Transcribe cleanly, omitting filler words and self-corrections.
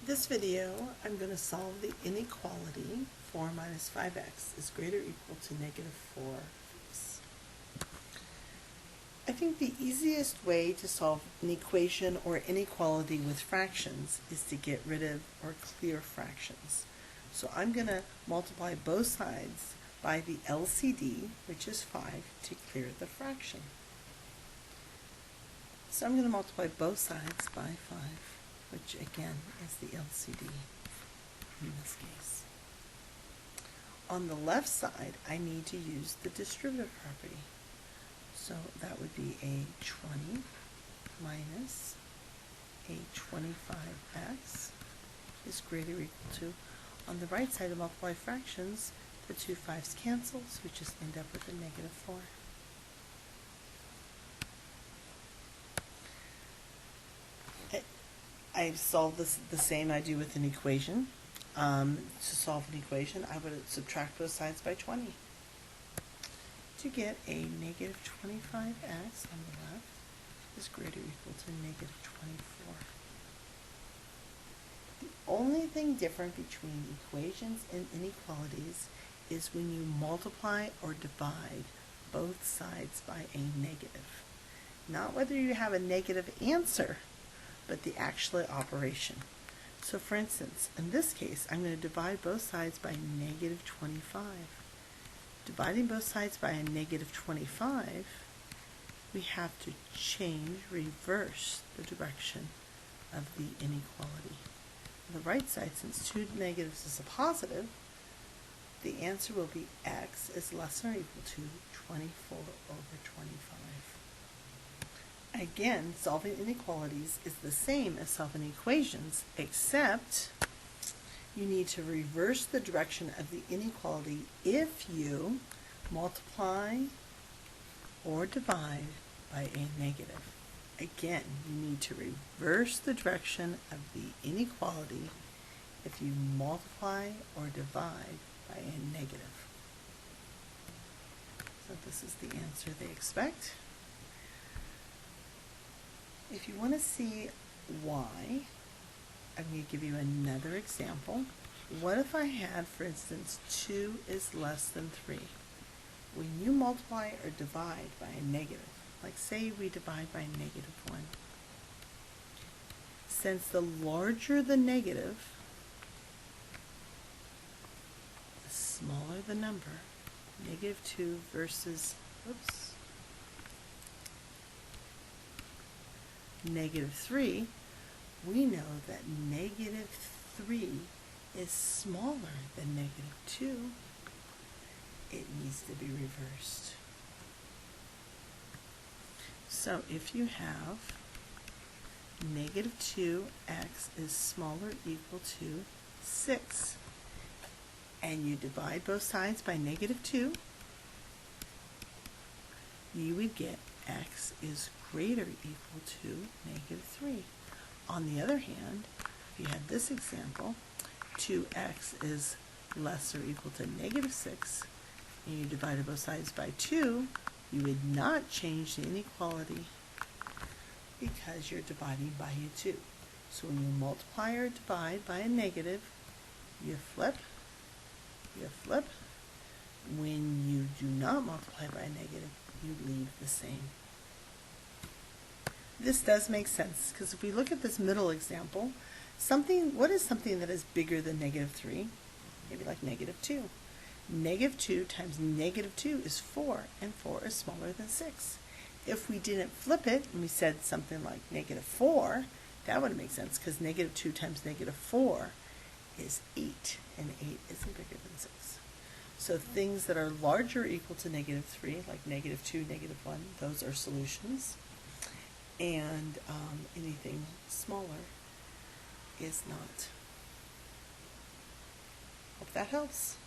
This video, I'm going to solve the inequality 4 minus 5x is greater or equal to negative 4. I think the easiest way to solve an equation or inequality with fractions is to get rid of or clear fractions. So I'm going to multiply both sides by the LCD, which is 5, to clear the fraction. So I'm going to multiply both sides by 5, which again is the LCD in this case. On the left side, I need to use the distributive property. So that would be a 20 minus a 25x is greater or equal to. On the right side of multiply fractions, the two 5's cancel, so we just end up with a negative 4. I've solved this the same I do with an equation. To solve an equation, I would subtract both sides by 20 to get a negative 25x on the left is greater or equal to negative 24. The only thing different between equations and inequalities is when you multiply or divide both sides by a negative. Not whether you have a negative answer, but the actual operation. So for instance, in this case, I'm going to divide both sides by negative 25. Dividing both sides by a negative 25, we have to reverse the direction of the inequality. On the right side, since 2 negatives is a positive, the answer will be x is less than or equal to 24 over 25. Again, solving inequalities is the same as solving equations, except you need to reverse the direction of the inequality if you multiply or divide by a negative. Again, you need to reverse the direction of the inequality if you multiply or divide by a negative. So this is the answer they expect. If you want to see why, I'm going to give you another example. What if I had, for instance, 2 is less than 3? When you multiply or divide by a negative, like say we divide by negative 1, since the larger the negative, the smaller the number, negative 2 versus, negative 3, we know that negative 3 is smaller than negative 2. It needs to be reversed. So if you have negative 2x is smaller or equal to 6, and you divide both sides by negative 2, you would get x is greater or equal to negative 3. On the other hand, if you had this example, 2x is less or equal to negative 6, and you divided both sides by 2, you would not change the inequality because you're dividing by a 2. So when you multiply or divide by a negative, you flip. When you do not multiply by a negative, you leave the same. This does make sense, because if we look at this middle example, what is something that is bigger than negative 3? Maybe like negative 2. Negative 2 times negative 2 is 4, and 4 is smaller than 6. If we didn't flip it, and we said something like negative 4, that would make sense, because negative 2 times negative 4 is 8, and 8 isn't bigger than 6. So things that are larger or equal to negative 3, like negative 2, negative 1, those are solutions. And anything smaller is not. Hope that helps.